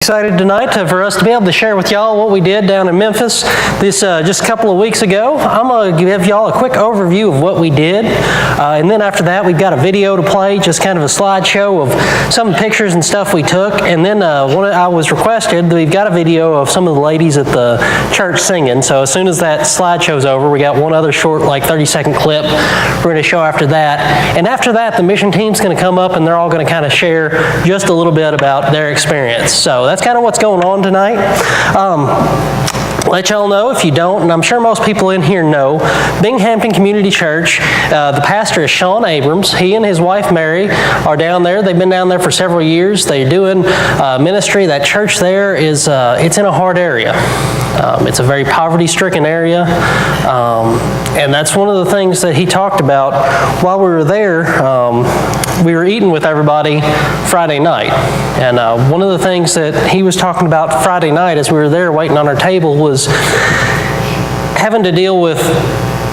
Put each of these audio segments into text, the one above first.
excited tonight for us to be able to share with y'all what we did down in Memphis this just a couple of weeks ago. I'm going to give y'all a quick overview of what we did, and then after that we've got a video to play, just kind of a slideshow of some pictures and stuff we took, and then I was requested, we've got a video of some of the ladies at the church singing, so as soon as that slideshow's over, we got one other short, like 30-second clip we're going to show after that, and after that the mission team's going to come up and they're all going to kind of share just a little bit about their experience. So that's kind of what's going on tonight. Let y'all know if you don't, and I'm sure most people in here know, Binghamton Community Church, the pastor is Sean Abrams. He and his wife Mary are down there. They've been down there for several years. They're doing ministry. That church there is, it's in a hard area. It's a very poverty-stricken area, and that's one of the things that he talked about while we were there. We were eating with everybody Friday night, and one of the things that he was talking about Friday night as we were there waiting on our table was having to deal with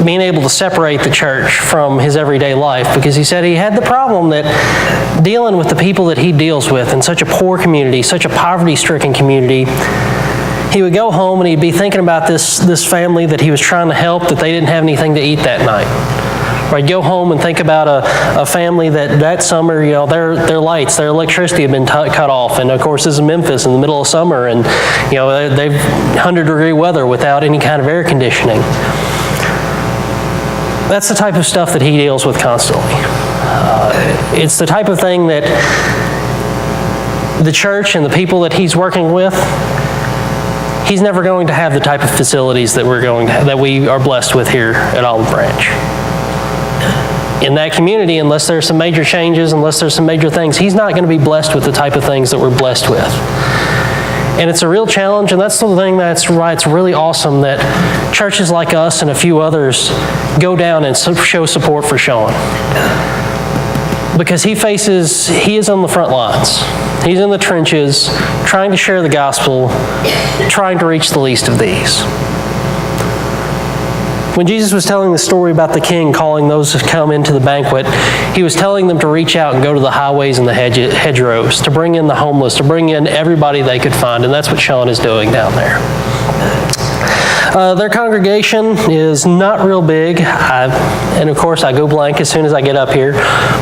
being able to separate the church from his everyday life, because he said he had the problem that dealing with the people that he deals with in such a poor community, such a poverty-stricken community, he would go home and he'd be thinking about this family that he was trying to help, that they didn't have anything to eat that night. Or I'd go home and think about a family that summer, you know, their lights, their electricity had been cut off. And of course, this is Memphis in the middle of summer, and you know, they've 100-degree weather without any kind of air conditioning. That's the type of stuff that he deals with constantly. It's the type of thing that the church and the people that he's working with, he's never going to have the type of facilities that we are blessed with here at Olive Branch. In that community, unless there's some major changes, unless there's some major things, he's not going to be blessed with the type of things that we're blessed with. And it's a real challenge, and that's the thing that's right. It's really awesome that churches like us and a few others go down and show support for Sean. Because he is on the front lines. He's in the trenches, trying to share the gospel, trying to reach the least of these. When Jesus was telling the story about the king calling those to come into the banquet, he was telling them to reach out and go to the highways and the hedgerows, to bring in the homeless, to bring in everybody they could find, and that's what Sean is doing down there. Their congregation is not real big, and of course I go blank as soon as I get up here,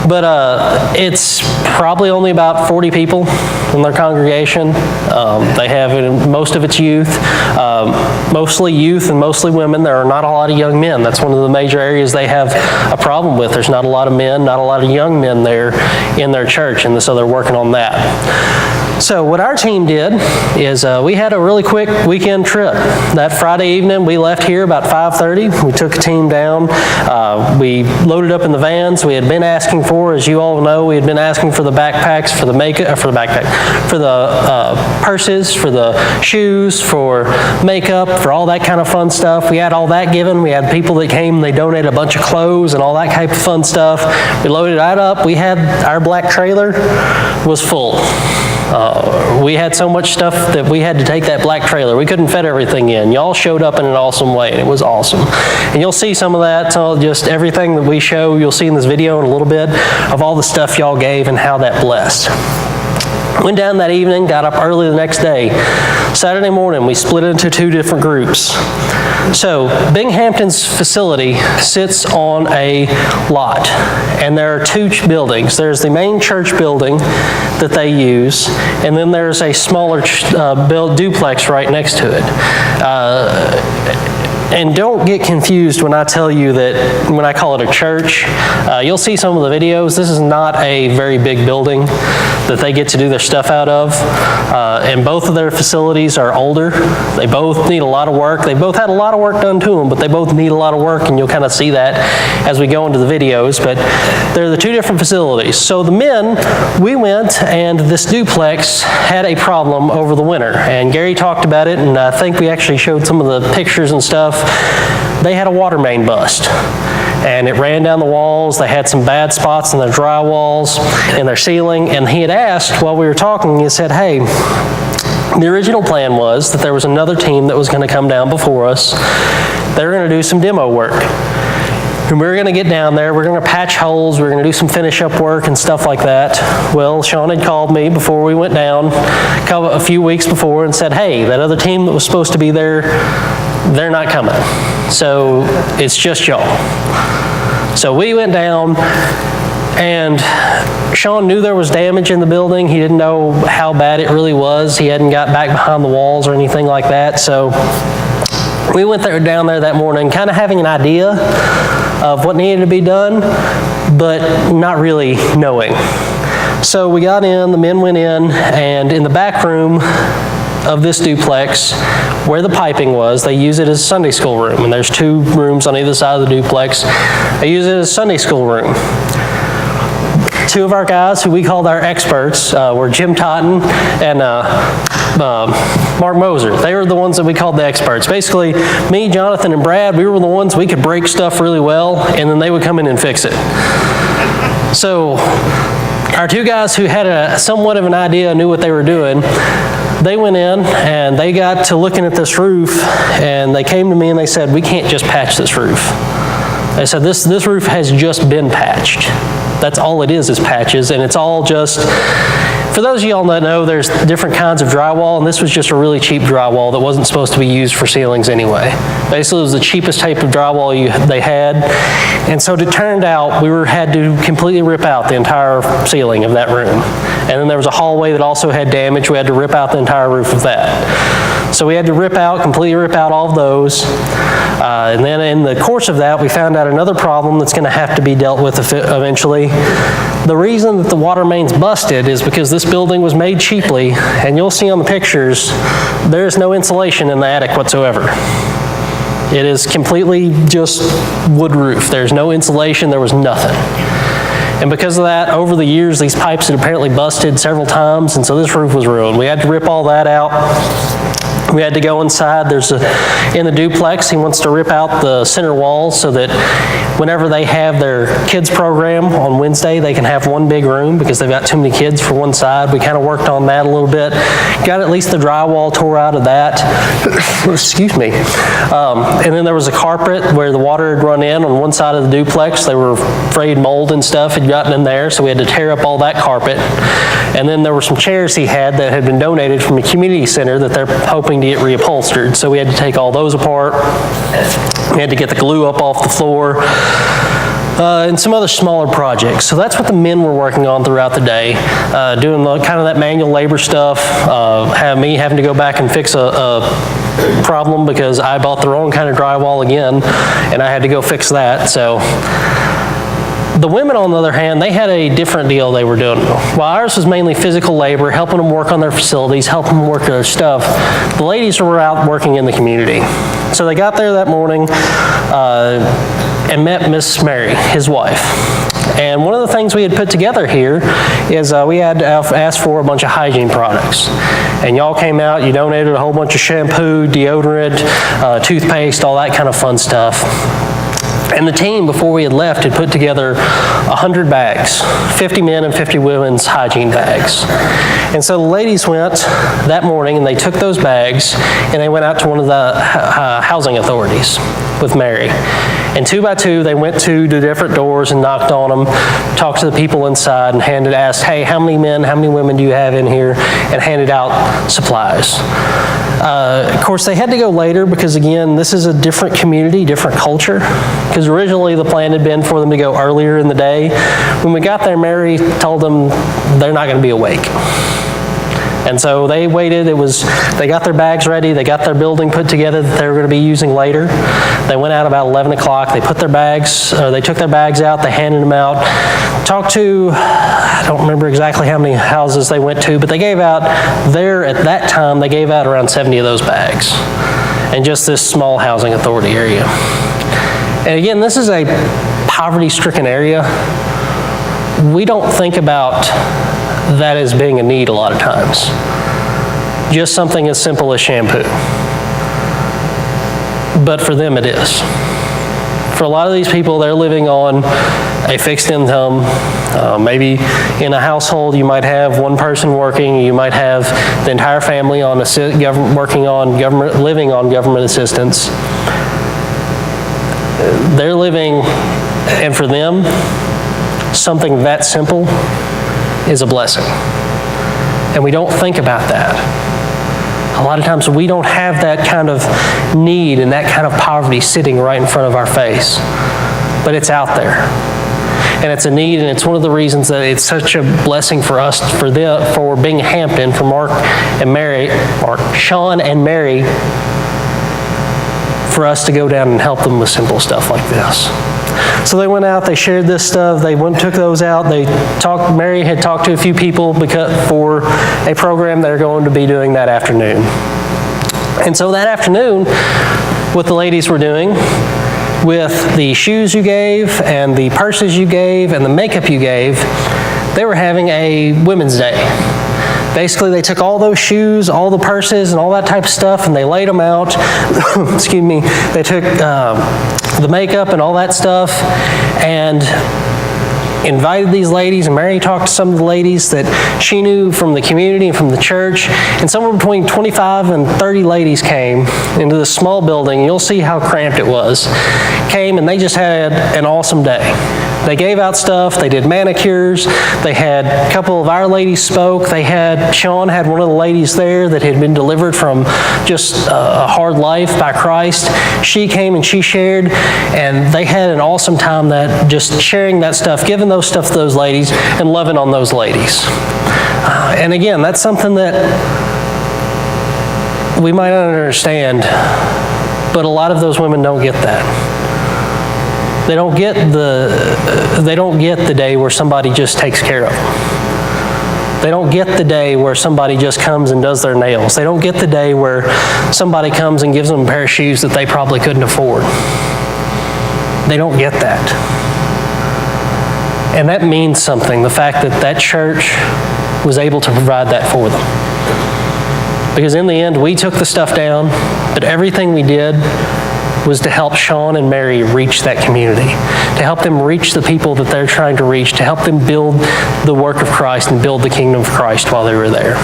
but it's probably only about 40 people in their congregation. They have most of its youth, mostly youth and mostly women. There are not a lot of young men. That's one of the major areas they have a problem with. There's not a lot of men, not a lot of young men there in their church, and so they're working on that. So what our team did is we had a really quick weekend trip. That Friday evening we left here about 5:30. We took a team down. We loaded up in the vans. We had been asking for, as you all know, we had been asking for the backpacks, for the makeup, for the purses, for the shoes, for makeup, for all that kind of fun stuff. We had all that given. We had people that came, they donated a bunch of clothes and all that type of fun stuff. We loaded that up. We had our black trailer was full. We had so much stuff that we had to take that black trailer. We couldn't fit everything in. Y'all showed up in an awesome way, and it was awesome. And you'll see some of that, so just everything that we show, you'll see in this video in a little bit of all the stuff y'all gave and how that blessed. Went down that evening, got up early the next day. Saturday morning, we split into two different groups. So, Binghamton's facility sits on a lot, and there are two buildings. There's the main church building that they use, and then there's a smaller duplex right next to it. And don't get confused when I tell you that, when I call it a church. You'll see some of the videos. This is not a very big building that they get to do their stuff out of. And both of their facilities are older. They both need a lot of work. They both had a lot of work done to them, but they both need a lot of work, and you'll kind of see that as we go into the videos. But they're the two different facilities. So the men, we went, and this duplex had a problem over the winter. And Gary talked about it, and I think we actually showed some of the pictures and stuff. They had a water main bust, and it ran down the walls. They had some bad spots in their drywalls, in their ceiling, and he had asked while we were talking, he said, hey, the original plan was that there was another team that was going to come down before us. They were going to do some demo work. And we were going to get down there, we're going to patch holes, we're going to do some finish up work and stuff like that. Well, Sean had called me before we went down a few weeks before and said, hey, that other team that was supposed to be there, they're not coming. So it's just y'all. So we went down, and Sean knew there was damage in the building. He didn't know how bad it really was. He hadn't got back behind the walls or anything like that. So we went down there that morning kind of having an idea of what needed to be done, but not really knowing. So we got in, the men went in, and in the back room of this duplex, where the piping was, they use it as a Sunday school room, and there's 2 rooms on either side of the duplex. They use it as a Sunday school room. 2 of our guys, who we called our experts, were Jim Totten and Mark Moser. They were the ones that we called the experts. Basically, me, Jonathan, and Brad, we were the ones, we could break stuff really well, and then they would come in and fix it. So our 2 guys who had somewhat of an idea, knew what they were doing, they went in and they got to looking at this roof, and they came to me and they said, we can't just patch this roof. They said, this roof has just been patched. That's all it is patches, and it's all just, for those of y'all that know, there's different kinds of drywall, and this was just a really cheap drywall that wasn't supposed to be used for ceilings anyway. Basically, it was the cheapest type of drywall they had, and so it turned out we had to completely rip out the entire ceiling of that room. And then there was a hallway that also had damage. We had to rip out the entire roof of that. So we had to completely rip out all of those. And then in the course of that, we found out another problem that's going to have to be dealt with eventually. The reason that the water main's busted is because this building was made cheaply, and you'll see on the pictures, there is no insulation in the attic whatsoever. It is completely just wood roof. There's no insulation, there was nothing. And because of that, over the years, these pipes had apparently busted several times, and so this roof was ruined. We had to rip all that out. We had to go inside. In the duplex, he wants to rip out the center wall so that whenever they have their kids program on Wednesday, they can have one big room because they've got too many kids for one side. We kind of worked on that a little bit. Got at least the drywall tore out of that. Excuse me. And then there was a carpet where the water had run in on one side of the duplex. They were afraid mold and stuff had gotten in there, so we had to tear up all that carpet. And then there were some chairs he had that had been donated from a community center that they're hoping to get reupholstered. So we had to take all those apart. We had to get the glue up off the floor. And some other smaller projects. So that's what the men were working on throughout the day, doing kind of that manual labor stuff, me having to go back and fix a problem because I bought the wrong kind of drywall again, and I had to go fix that. So the women, on the other hand, they had a different deal they were doing. While ours was mainly physical labor, helping them work on their facilities, helping them work their stuff, the ladies were out working in the community. So they got there that morning and met Miss Mary, his wife. And one of the things we had put together here is we had asked for a bunch of hygiene products. And y'all came out, you donated a whole bunch of shampoo, deodorant, toothpaste, all that kind of fun stuff. And the team, before we had left, had put together 100 bags, 50 men and 50 women's hygiene bags. And so the ladies went that morning and they took those bags and they went out to one of the housing authorities with Mary. And 2 by 2, they went to the different doors and knocked on them, talked to the people inside, and asked, hey, how many men, how many women do you have in here? And handed out supplies. Of course, they had to go later because, again, this is a different community, different culture. Because originally the plan had been for them to go earlier in the day. When we got there, Mary told them they're not going to be awake. And so they waited. They got their bags ready. They got their building put together that they were going to be using later. They went out about 11 o'clock. They took their bags out. They handed them out. Talked to, I don't remember exactly how many houses they went to, but they gave out at that time, they gave out around 70 of those bags in just this small housing authority area. And again, this is a poverty-stricken area. We don't think about that as being a need a lot of times. Just something as simple as shampoo. But for them it is. For a lot of these people, they're living on a fixed income. Maybe in a household you might have one person working, you might have the entire family living on government assistance. They're living And for them, something that simple is a blessing. And we don't think about that. A lot of times we don't have that kind of need and that kind of poverty sitting right in front of our face. But it's out there. And it's a need, and it's one of the reasons that it's such a blessing for us, for being Hampton, for Sean and Mary, for us to go down and help them with simple stuff like this. So they went out, they shared this stuff, they went and took those out, Mary had talked to a few people for a program they're going to be doing that afternoon. And so that afternoon, what the ladies were doing, with the shoes you gave, and the purses you gave, and the makeup you gave, they were having a Women's Day. Basically, they took all those shoes, all the purses, and all that type of stuff, and they laid them out. Excuse me. They took the makeup and all that stuff, and invited these ladies, and Mary talked to some of the ladies that she knew from the community and from the church, and somewhere between 25 and 30 ladies came into this small building. You'll see how cramped it was. Came, and they just had an awesome day. They gave out stuff, they did manicures, they had a couple of our ladies spoke, Sean had one of the ladies there that had been delivered from just a hard life by Christ. She came and she shared, and they had an awesome time that just sharing that stuff, giving those stuff to those ladies, and loving on those ladies. And again, that's something that we might not understand, but a lot of those women don't get that. They don't get the day where somebody just takes care of them. They don't get the day where somebody just comes and does their nails. They don't get the day where somebody comes and gives them a pair of shoes that they probably couldn't afford. They don't get that. And that means something, the fact that that church was able to provide that for them. Because in the end, we took the stuff down, but everything we did was to help Sean and Mary reach that community, to help them reach the people that they're trying to reach, to help them build the work of Christ and build the kingdom of Christ while they were there.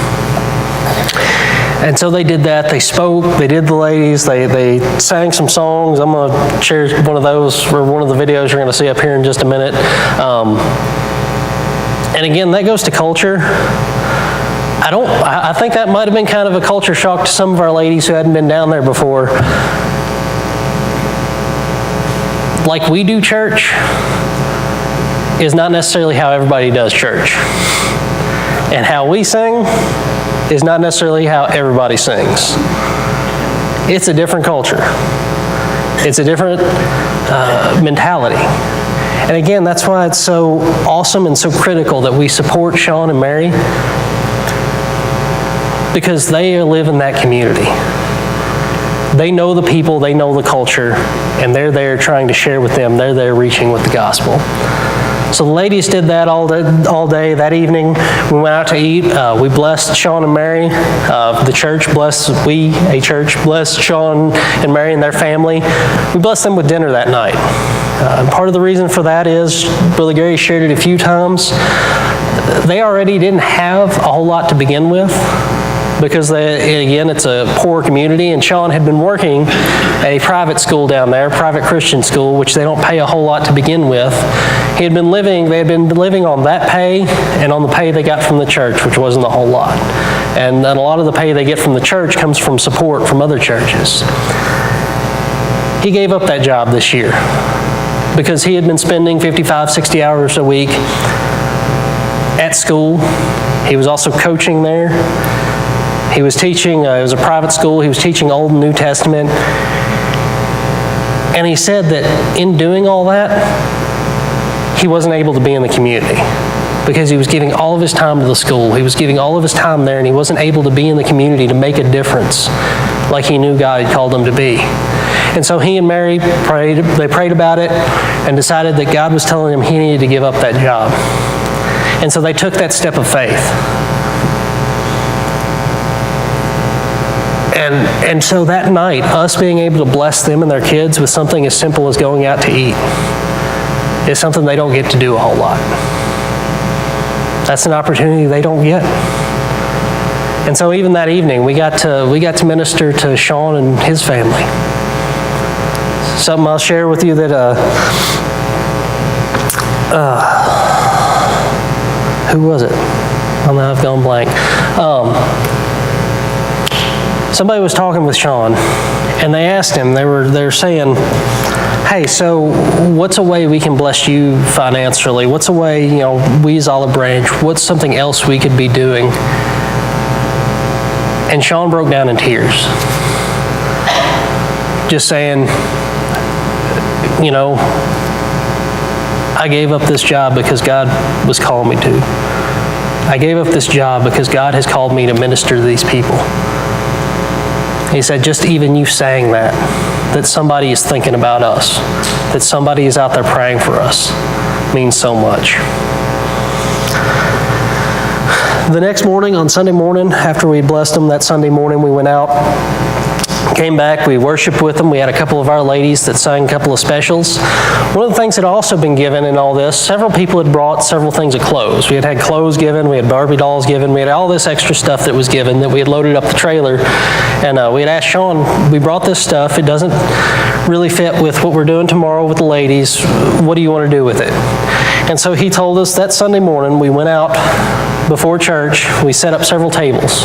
And so they did that. They spoke. They did the ladies. They sang some songs. I'm going to share one of those, or one of the videos you're going to see up here in just a minute. And again, that goes to culture. I think that might have been kind of a culture shock to some of our ladies who hadn't been down there before. Like we do church is not necessarily how everybody does church. And how we sing is not necessarily how everybody sings. It's a different culture. It's a different mentality. And again, that's why it's so awesome and so critical that we support Sean and Mary, because they live in that community. They know the people, they know the culture, and they're there trying to share with them. They're there reaching with the gospel. So the ladies did that all day. That evening, we went out to eat. We blessed Sean and Mary. The church blessed Sean and Mary and their family. We blessed them with dinner that night. And part of the reason for that is, Brother Gary shared it a few times, they already didn't have a whole lot to begin with, because again, it's a poor community, and Sean had been working at a private school down there, private Christian school, which they don't pay a whole lot to begin with. They had been living on that pay and on the pay they got from the church, which wasn't a whole lot. And a lot of the pay they get from the church comes from support from other churches. He gave up that job this year because he had been spending 55, 60 hours a week at school. He was also coaching there. He was teaching, it was a private school, he was teaching Old and New Testament. And he said that in doing all that, he wasn't able to be in the community because he was giving all of his time to the school. He was giving all of his time there, and he wasn't able to be in the community to make a difference like he knew God had called him to be. And so he and Mary prayed. They prayed about it and decided that God was telling him he needed to give up that job. And so they took that step of faith. And so that night, us being able to bless them and their kids with something as simple as going out to eat is something they don't get to do a whole lot. That's an opportunity they don't get. And so even that evening, we got to minister to Sean and his family. Something I'll share with you that who was it? Oh, now I've gone blank. Somebody was talking with Sean, and they asked him, they were saying, hey, so what's a way we can bless you financially? What's a way, we as Olive Branch, what's something else we could be doing? And Sean broke down in tears. Just saying, I gave up this job because God was calling me to. I gave up this job because God has called me to minister to these people. He said, just even you saying that somebody is thinking about us, that somebody is out there praying for us, means so much. The next morning, on Sunday morning, after we blessed them that Sunday morning, we went out, came back, we worshiped with them. We had a couple of our ladies that sang a couple of specials. One of the things that had also been given in all this, several people had brought several things of clothes. We had clothes given, we had Barbie dolls given, we had all this extra stuff that was given that we had loaded up the trailer. And we had asked Sean, we brought this stuff, it doesn't really fit with what we're doing tomorrow with the ladies. What do you want to do with it? And so he told us that Sunday morning, we went out before church, we set up several tables.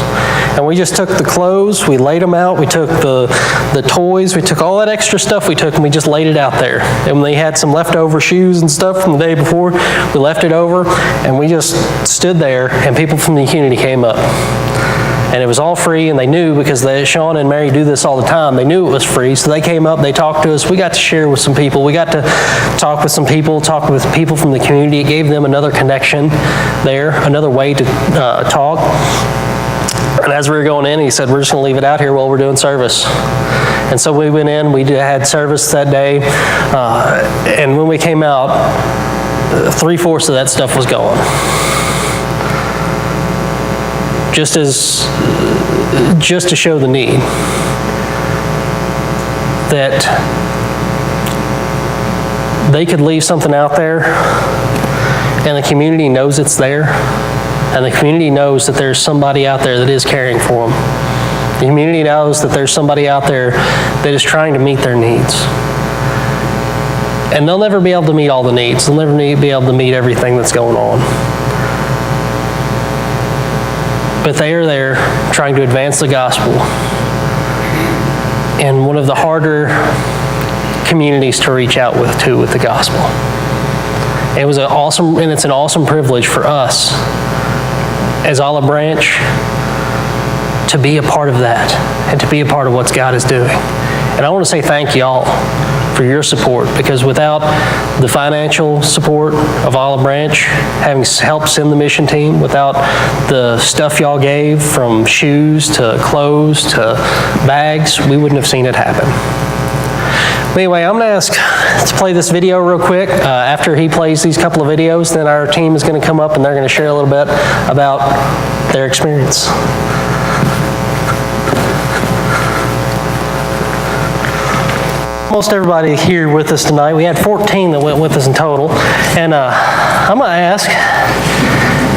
And we just took the clothes, we laid them out, we took the toys, we took all that extra stuff we took and we just laid it out there. And when they had some leftover shoes and stuff from the day before, we left it over and we just stood there and people from the community came up. And it was all free, and they knew, because Sean and Mary do this all the time, they knew it was free, so they came up, they talked to us, we got to share with some people, we got to talk with some people, talk with people from the community. It gave them another connection there, another way to talk. And as we were going in, he said, we're just going to leave it out here while we're doing service. And so we went in, we had service that day, and when we came out, 3/4 of that stuff was gone. Just to show the need, that they could leave something out there and the community knows it's there, and the community knows that there's somebody out there that is caring for them. The community knows that there's somebody out there that is trying to meet their needs. And they'll never be able to meet all the needs. They'll never be able to meet everything that's going on. But they are there trying to advance the gospel in one of the harder communities to reach out with the gospel. It was it's an awesome privilege for us as Olive Branch to be a part of that and to be a part of what God is doing. And I want to say thank y'all for your support, because without the financial support of Olive Branch, having helped send the mission team, without the stuff y'all gave, from shoes to clothes to bags, we wouldn't have seen it happen. But anyway, I'm going to ask to play this video real quick. After he plays these couple of videos, then our team is going to come up and they're going to share a little bit about their experience. Almost everybody here with us tonight. We had 14 that went with us in total. And I'm going to ask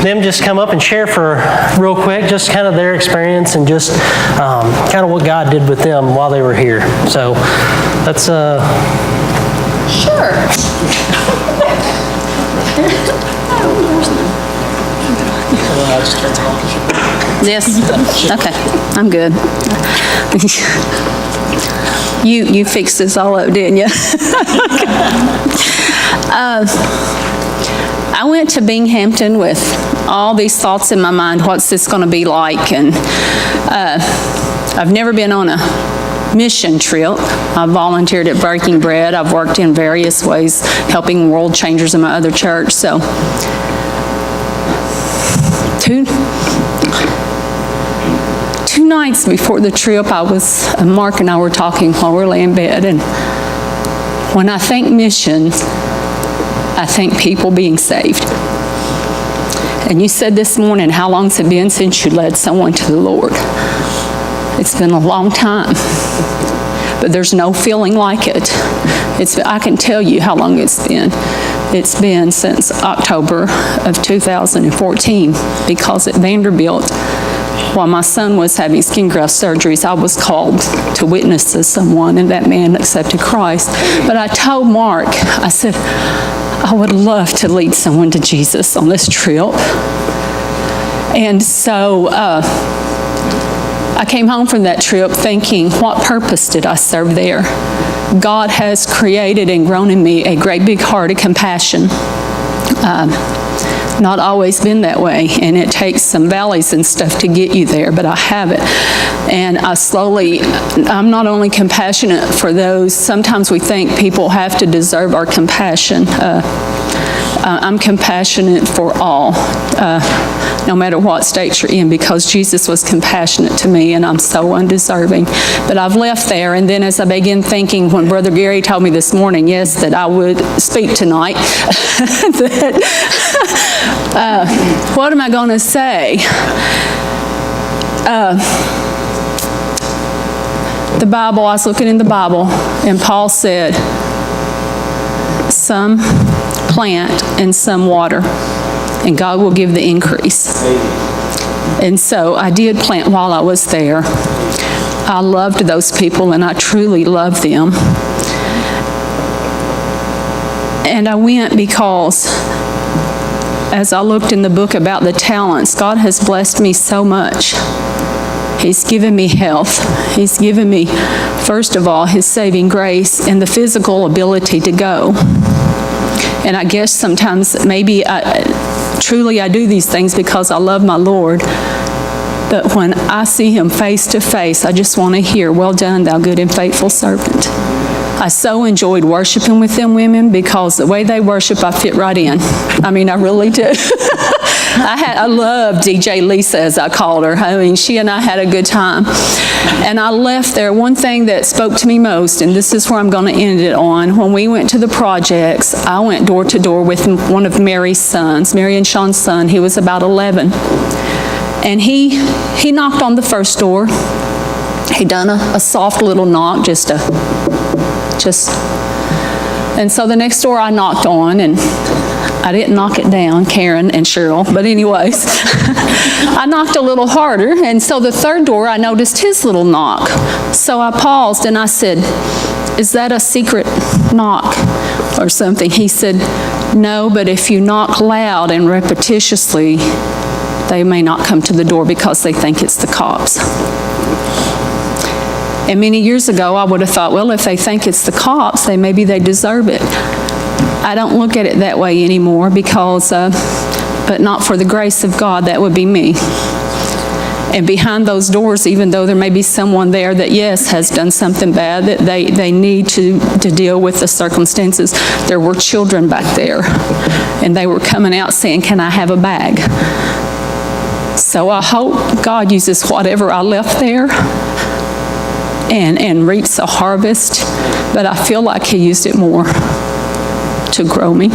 them just come up and share for real quick, just kind of their experience and just kind of what God did with them while they were here. So that's... Sure. Yes. Okay. I'm good. You fixed this all up, didn't you? I went to Binghamton with all these thoughts in my mind. What's this going to be like? And I've never been on a mission trip. I've volunteered at Breaking Bread. I've worked in various ways helping world changers in my other church. So two nights before the trip, Mark and I were talking while we were laying in bed, and when I think missions, I think people being saved. And you said this morning, how long's it been since you led someone to the Lord? It's been a long time, but there's no feeling like it. I can tell you how long it's been. It's been since October of 2014, because at Vanderbilt, while my son was having skin graft surgeries, I was called to witness to someone, and that man accepted Christ. But I told Mark, I said, I would love to lead someone to Jesus on this trip. And so I came home from that trip thinking, what purpose did I serve there? God has created and grown in me a great big heart of compassion. Not always been that way, and it takes some valleys and stuff to get you there, but I have it. And I'm not only compassionate for those, sometimes we think people have to deserve our compassion. I'm compassionate for all, no matter what state you're in, because Jesus was compassionate to me, and I'm so undeserving. But I've left there, and then as I began thinking, when Brother Gary told me this morning, yes, that I would speak tonight, what am I going to say? The Bible, I was looking in the Bible, and Paul said, some plant and some water, and God will give the increase. And so I did plant while I was there. I loved those people, and I truly loved them. And I went because as I looked in the book about the talents, God has blessed me so much. He's given me health. He's given me, first of all, His saving grace and the physical ability to go. And I guess sometimes maybe truly I do these things because I love my Lord. But when I see Him face to face, I just want to hear, well done, thou good and faithful servant. I so enjoyed worshiping with them women because the way they worship, I fit right in. I mean, I really do. I loved DJ Lisa, as I called her. I mean, she and I had a good time. And I left there. One thing that spoke to me most, and this is where I'm going to end it on, when we went to the projects, I went door to door with one of Mary's sons, Mary and Sean's son. He was about 11. And he knocked on the first door. He done a soft little knock, and so the next door I knocked on, and I didn't knock it down, Karen and Cheryl, but anyways, I knocked a little harder, and so the third door I noticed his little knock. So I paused and I said, is that a secret knock or something? He said, no, but if you knock loud and repetitiously, they may not come to the door because they think it's the cops. And many years ago, I would have thought, well, if they think it's the cops, maybe they deserve it. I don't look at it that way anymore because, but not for the grace of God, that would be me. And behind those doors, even though there may be someone there that, yes, has done something bad, that they need to deal with the circumstances, there were children back there. And they were coming out saying, can I have a bag? So I hope God uses whatever I left there and reaps a harvest, but I feel like He used it more to grow me.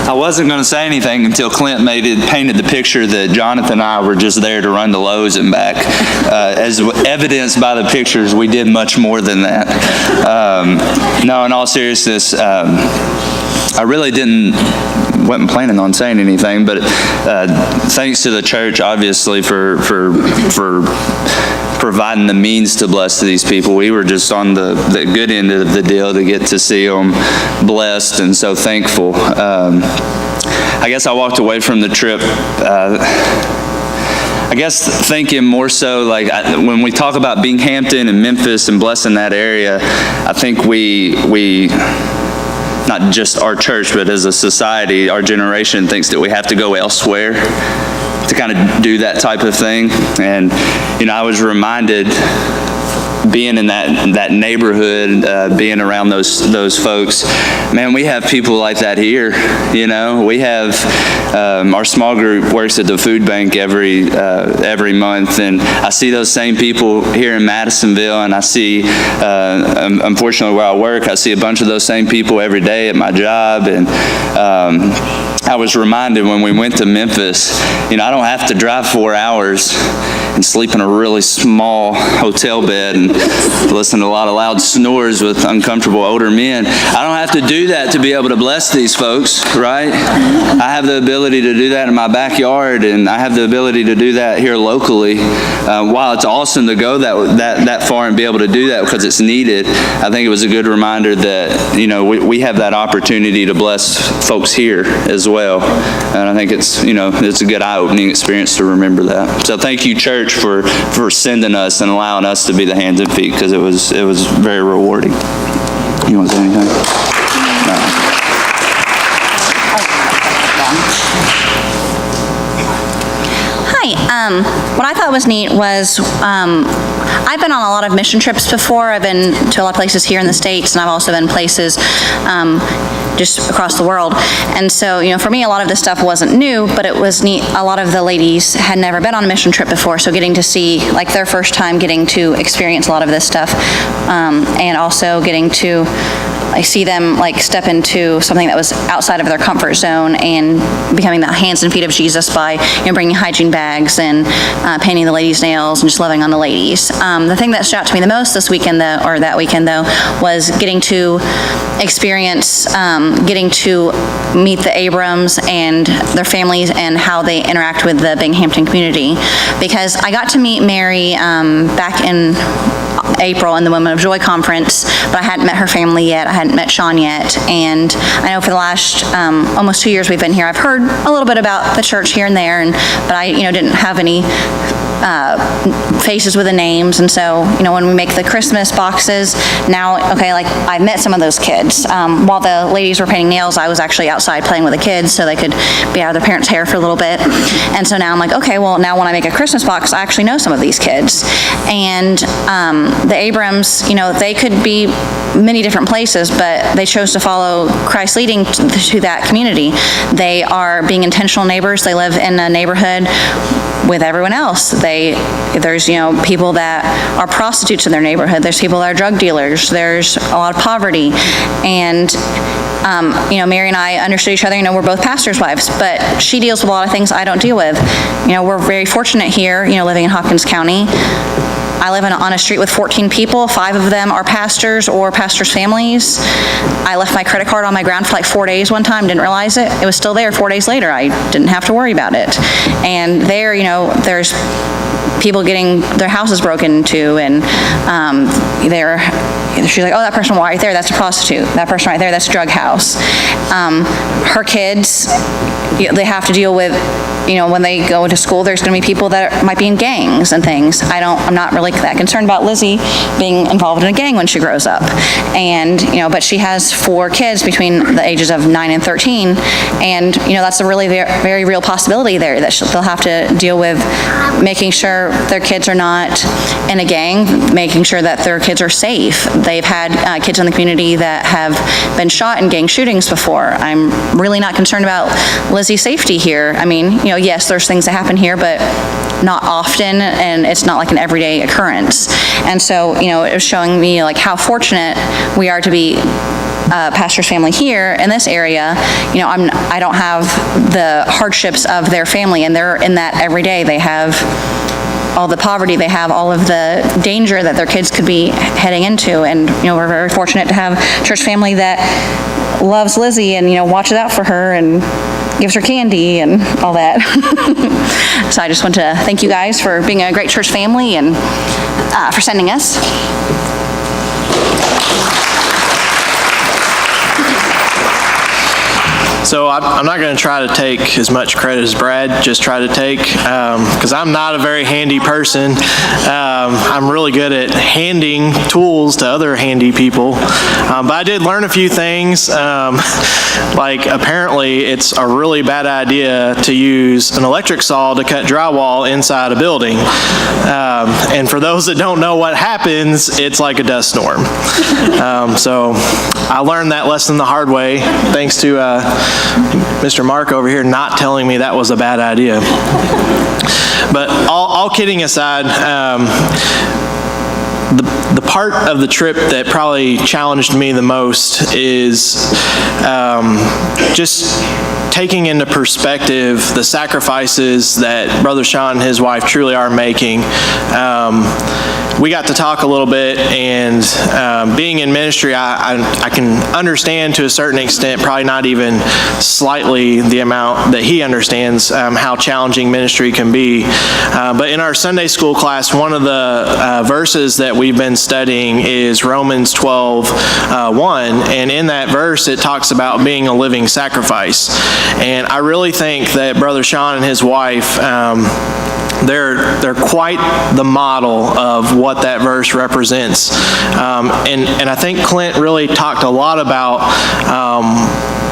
I wasn't going to say anything until Clint painted the picture that Jonathan and I were just there to run to Lowe's and back. As evidenced by the pictures, we did much more than that. No, in all seriousness, I really wasn't planning on saying anything, but thanks to the church, obviously, for providing the means to bless these people. We were just on the good end of the deal to get to see them blessed, and so thankful. I guess I walked away from the trip I guess thinking more so like when we talk about Binghamton and Memphis and blessing that area, I think we not just our church, but as a society, our generation thinks that we have to go elsewhere to kind of do that type of thing. And, I was reminded being in that neighborhood, being around those folks, man, we have people like that here. We have our small group works at the food bank every month, and I see those same people here in Madisonville, and I see, unfortunately, where I work, I see a bunch of those same people every day at my job, and I was reminded when we went to Memphis, I don't have to drive 4 hours and sleep in a really small hotel bed and listen to a lot of loud snores with uncomfortable older men. I don't have to do that to be able to bless these folks, right? I have the ability to do that in my backyard, and I have the ability to do that here locally. While it's awesome to go that far and be able to do that because it's needed, I think it was a good reminder that, we have that opportunity to bless folks here as well. And I think it's a good eye-opening experience to remember that. So thank you, church, for sending us and allowing us to be the hands and feet, because it was very rewarding. You want to say anything? No. Hi. What I thought was neat was I've been on a lot of mission trips before. I've been to a lot of places here in the States, and I've also been places just across the world. And so, for me, a lot of this stuff wasn't new, but it was neat. A lot of the ladies had never been on a mission trip before, so getting to see, like, their first time getting to experience a lot of this stuff, and also getting to see them step into something that was outside of their comfort zone and becoming the hands and feet of Jesus by bringing hygiene bags and painting the ladies' nails and just loving on the ladies. The thing that stood out to me the most this weekend, that weekend, was getting to experience, getting to meet the Abrams and their families and how they interact with the Binghamton community. Because I got to meet Mary back in April in the Women of Joy conference, but I hadn't met her family yet. I hadn't met Sean yet. And I know for the last almost 2 years we've been here, I've heard a little bit about the church here and there, but I didn't have any faces with the names. And so, when we make the Christmas boxes now, okay, I met some of those kids. While the ladies were painting nails, I was actually outside playing with the kids so they could be out of their parents' hair for a little bit. And so now I'm like, okay, well, now when I make a Christmas box, I actually know some of these kids. And the Abrams, they could be many different places, but they chose to follow Christ leading to that community. They are being intentional neighbors. They live in a neighborhood with everyone else. There's people that are prostitutes in their neighborhood. There's people that are drug dealers. There's a lot of poverty. And Mary and I understood each other. We're both pastors' wives, but she deals with a lot of things I don't deal with. We're very fortunate here, living in Hopkins County. I live on a street with 14 people. 5 of them are pastors or pastors' families. I left my credit card on my ground for 4 days one time, didn't realize it. It was still there 4 days later. I didn't have to worry about it. And there, there's people getting their houses broken into, and she's like, oh, that person right there, that's a prostitute. That person right there, that's a drug house. Her kids, they have to deal with, when they go to school, there's going to be people that might be in gangs and things. I'm not really that concerned about Lizzie being involved in a gang when she grows up. And, but she has 4 kids between the ages of 9 and 13. And, that's a really very, very real possibility there that they'll have to deal with making sure their kids are not in a gang, making sure that their kids are safe. They've had kids in the community that have been shot in gang shootings before. I'm really not concerned about Lizzie's safety here. I mean, yes, there's things that happen here, but not often, and it's not like an everyday occurrence. And so, it was showing me how fortunate we are to be a pastor's family here in this area. I don't have the hardships of their family, and they're in that every day. They have all the poverty, they have all of the danger that their kids could be heading into. And, we're very fortunate to have a church family that loves Lizzie and, watches out for her and gives her candy and all that. So I just want to thank you guys for being a great church family and for sending us. So I'm not going to try to take as much credit as Brad just tried to take, because I'm not a very handy person. I'm really good at handing tools to other handy people, but I did learn a few things. Like apparently it's a really bad idea to use an electric saw to cut drywall inside a building. And for those that don't know what happens, it's like a dust storm. So I learned that lesson the hard way, thanks to Mr. Mark over here not telling me that was a bad idea. But all kidding aside, the part of the trip that probably challenged me the most is just taking into perspective the sacrifices that Brother Sean and his wife truly are making. We got to talk a little bit, and being in ministry, I can understand to a certain extent, probably not even slightly the amount that he understands how challenging ministry can be. But in our Sunday school class, one of the verses that we've been studying is Romans 12:1, and in that verse it talks about being a living sacrifice. And I really think that Brother Sean and his wife, they're quite the model of what that verse represents. And I think Clint really talked a lot about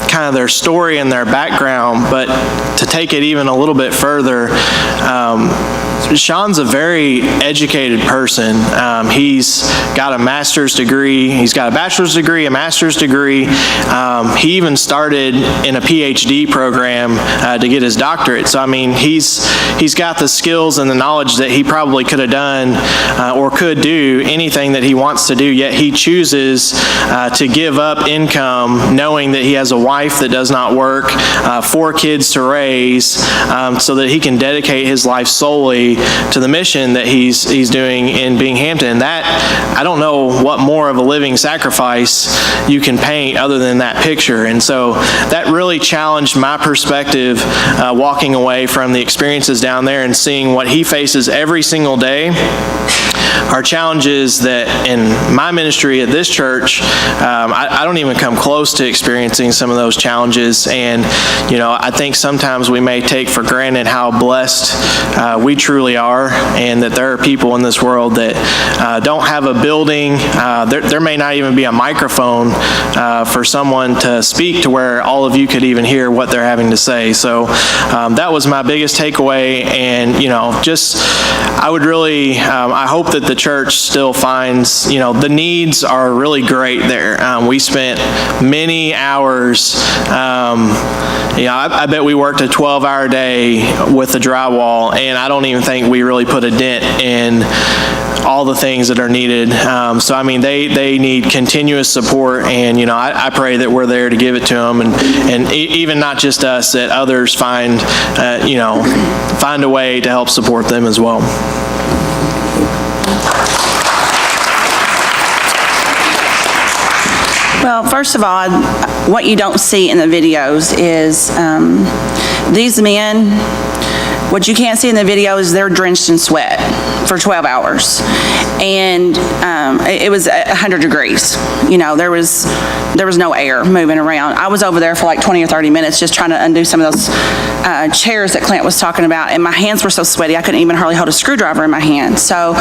kind of their story and their background, but to take it even a little bit further, Sean's a very educated person. He's got a master's degree. He's got a bachelor's degree, a master's degree. He even started in a PhD program to get his doctorate. So, I mean, he's got the skills and the knowledge that he probably could have done or could do anything that he wants to do, yet he chooses to give up income knowing that he has a wife that does not work, 4 kids to raise, so that he can dedicate his life solely to the mission that he's doing in Binghamton. And that, I don't know what more of a living sacrifice you can paint other than that picture. And so that really challenged my perspective walking away from the experiences down there and seeing what he faces every single day are challenges that in my ministry at this church, I don't even come close to experiencing some of those challenges. And, you know, I think sometimes we may take for granted how blessed we truly are, and that there are people in this world that don't have a building. There may not even be a microphone for someone to speak to where all of you could even hear what they're having to say. So that was my biggest takeaway. And, you know, just I would really, I hope that the church still finds, you know, the needs are really great there. We spent many hours, I bet we worked a 12-hour day with the drywall, and I don't even think we really put a dent in all the things that are needed. So, I mean, they need continuous support, and, you know, I pray that we're there to give it to them, and even not just us, that others find a way to help support them as well. Well, first of all, what you don't see in the videos is these men, what you can't see in the video is they're drenched in sweat for 12 hours. And it was 100 degrees. You know, there was no air moving around. I was over there for like 20 or 30 minutes just trying to undo some of those chairs that Clint was talking about, and my hands were so sweaty I couldn't even hardly hold a screwdriver in my hand. So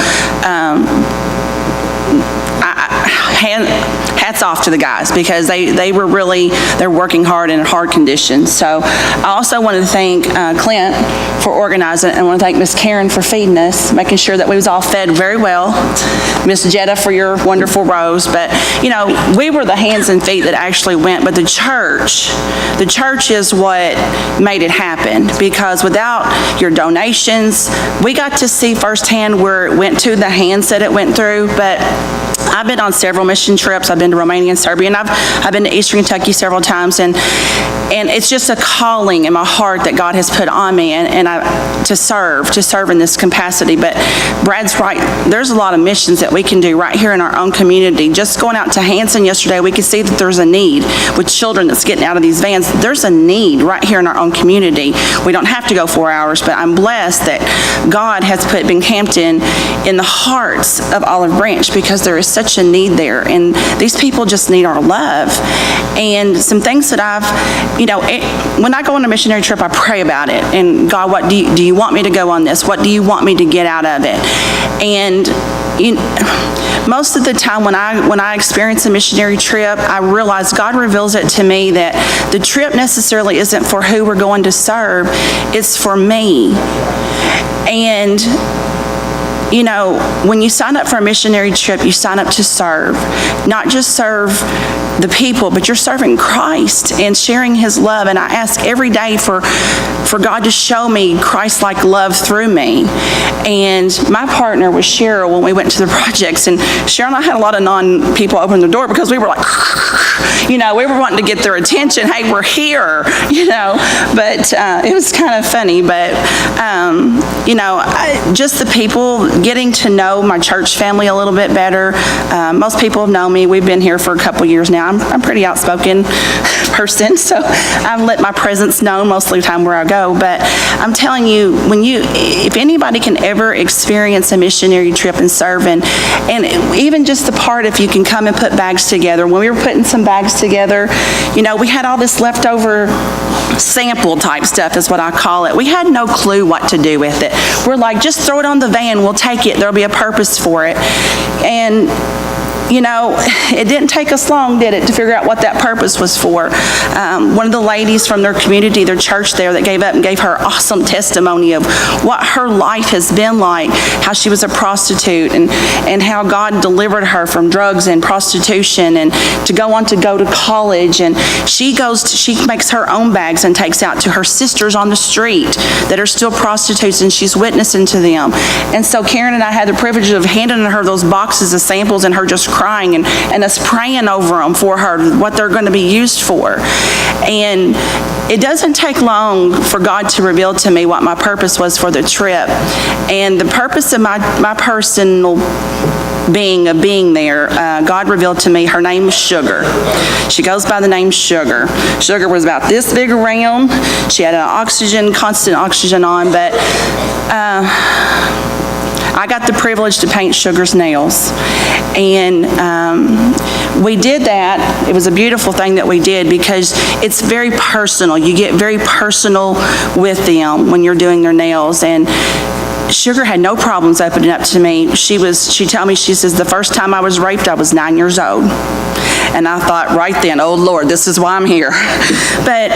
hats off to the guys, because they're working hard in hard conditions. So I also wanted to thank Clint for organizing it, and I want to thank Miss Karen for feeding us, making sure that we was all fed very well. Miss Jetta for your wonderful rows. But, you know, we were the hands and feet that actually went, but the church is what made it happen, because without your donations, we got to see firsthand where it went to, the hands that it went through. But I've been on several mission trips. I've been to Romania and Serbia, and I've been to Eastern Kentucky several times, and it's just a calling in my heart that God has put on me, and to serve in this capacity. But Brad's right. There's a lot of missions that we can do right here in our own community. Just going out to Hanson yesterday, we could see that there's a need with children that's getting out of these vans. There's a need right here in our own community. We don't have to go 4 hours, but I'm blessed that God has put Binghamton in the hearts of Olive Branch, because there is such a need there, and these people just need our love. And some things that when I go on a missionary trip, I pray about it, and God, what do you want me to go on this? What do you want me to get out of it? And most of the time when I experience a missionary trip, I realize God reveals it to me that the trip necessarily isn't for who we're going to serve, it's for me. And you know, when you sign up for a missionary trip, you sign up to serve, not just serve the people, but you're serving Christ and sharing his love. And I ask every day for God to show me Christ-like love through me. And my partner was Cheryl when we went to the projects, and Cheryl and I had a lot of non-people open the door because we were like, we were wanting to get their attention. Hey, we're here, but it was kind of funny. But, just the people, getting to know my church family a little bit better. Most people have known me. We've been here for a couple years now. I'm a pretty outspoken person, so I've let my presence known most of the time where I go. But I'm telling you, if anybody can ever experience a missionary trip and serve, and even just the part if you can come and put bags together. When we were putting some bags together, we had all this leftover sample type stuff is what I call it. We had no clue what to do with it. We're like, just throw it on the van, we'll take it, there'll be a purpose for it. And it didn't take us long, did it, to figure out what that purpose was for. One of the ladies from their community, their church there, that gave up and gave her awesome testimony of what her life has been like, how she was a prostitute, and how God delivered her from drugs and prostitution, and to go to college. And she makes her own bags and takes out to her sisters on the street that are still prostitutes, and she's witnessing to them. And so Karen and I had the privilege of handing her those boxes of samples, and her just crying and us praying over them for her, what they're going to be used for. And it doesn't take long for God to reveal to me what my purpose was for the trip. And the purpose of my personal being there, God revealed to me her name was Sugar. She goes by the name Sugar. Sugar was about this big around. She had an constant oxygen on, but I got the privilege to paint Sugar's nails. And we did that. It was a beautiful thing that we did because it's very personal. You get very personal with them when you're doing their nails. And Sugar had no problems opening up to me. She told me, she says, the first time I was raped, I was 9 years old. And I thought right then, oh Lord, this is why I'm here. But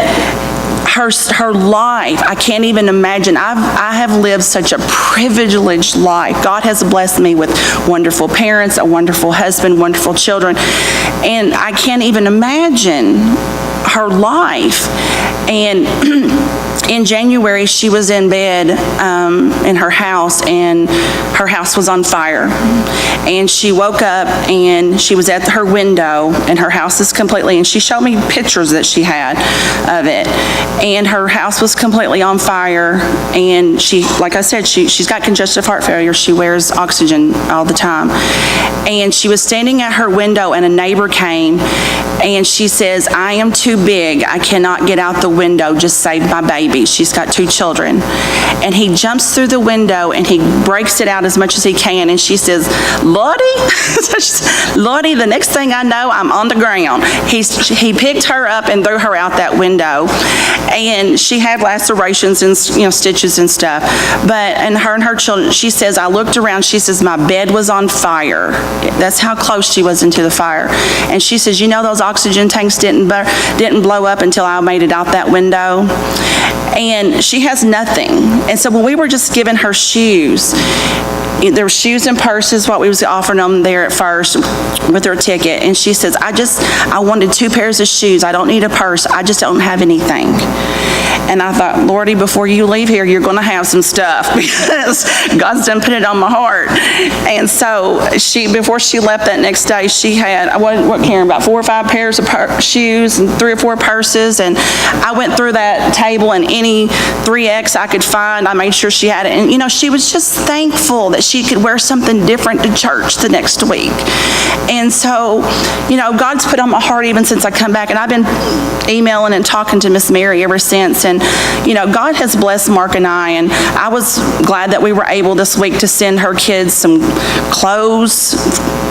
her life, I can't even imagine. I have lived such a privileged life. God has blessed me with wonderful parents, a wonderful husband, wonderful children, and I can't even imagine her life. And in January, she was in bed in her house, and her house was on fire. And she woke up, and she was at her window, and her house is completely, and she showed me pictures that she had of it. And her house was completely on fire, and she, like I said, she's got congestive heart failure. She wears oxygen all the time. And she was standing at her window, and a neighbor came, and she says, I am too big. I cannot get out the window. Just save my baby. She's got 2 children. And he jumps through the window and he breaks it out as much as he can. And she says, Lottie? Lottie, the next thing I know, I'm on the ground. He picked her up and threw her out that window. And she had lacerations and stitches and stuff. And her children, she says, I looked around, she says, my bed was on fire. That's how close she was into the fire. And she says, those oxygen tanks didn't blow up until I made it out that window. And she has nothing. And so when we were just giving her shoes, there were shoes and purses, what we was offering them there at first with her ticket. And she says, I wanted 2 pairs of shoes. I don't need a purse. I just don't have anything. And I thought, Lordy, before you leave here, you're going to have some stuff because God's done put it on my heart. And so before she left that next day, she had, what Karen, about 4 or 5 pairs of shoes and 3 or 4 purses. And I went through that table, and any 3X I could find, I made sure she had it. And, she was just thankful that she could wear something different to church the next week. And so, God's put on my heart even since I come back. And I've been emailing and talking to Miss Mary ever since. And, God has blessed Mark and and I was glad that we were able this week to send her kids some clothes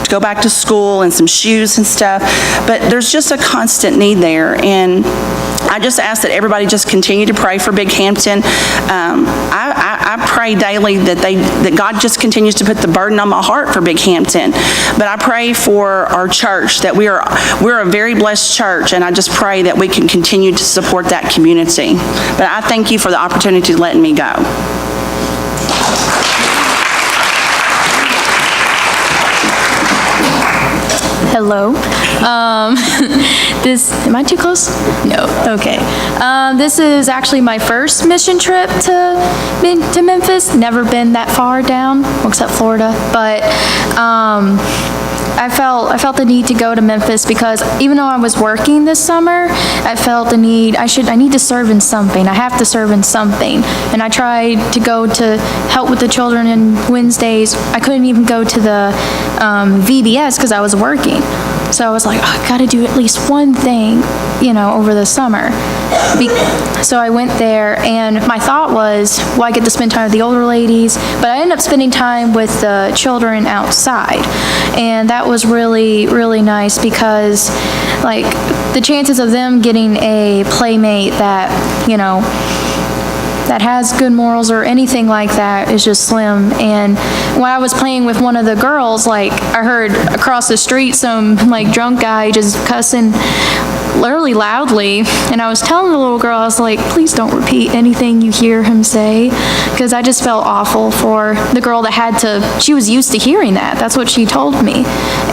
to go back to school and some shoes and stuff. But there's just a constant need there. And I just ask that everybody just continue to pray for Big Hampton. I pray daily that God just continues to put the burden on my heart for Big Hampton. But I pray for our church, that we're a very blessed church, and I just pray that we can continue to support that community. But I thank you for the opportunity to let me go. Hello, Am I too close? No, okay. This is actually my first mission trip to Memphis. Never been that far down, except Florida, but I felt the need to go to Memphis because even though I was working this summer, I felt the need, I need to serve in something. I have to serve in something. And I tried to go to help with the children on Wednesdays. I couldn't even go to the VBS because I was working. So I was like, oh, I gotta do at least one thing, over the summer. So I went there, and my thought was, well, I get to spend time with the older ladies, but I ended up spending time with the children outside. And that was really, really nice because, like, the chances of them getting a playmate that, that has good morals or anything like that is just slim. And when I was playing with one of the girls, like, I heard across the street some, like, drunk guy just cussing literally loudly, and I was telling the little girl, I was like, please don't repeat anything you hear him say, because I just felt awful for the girl that she was used to hearing that. That's what she told me.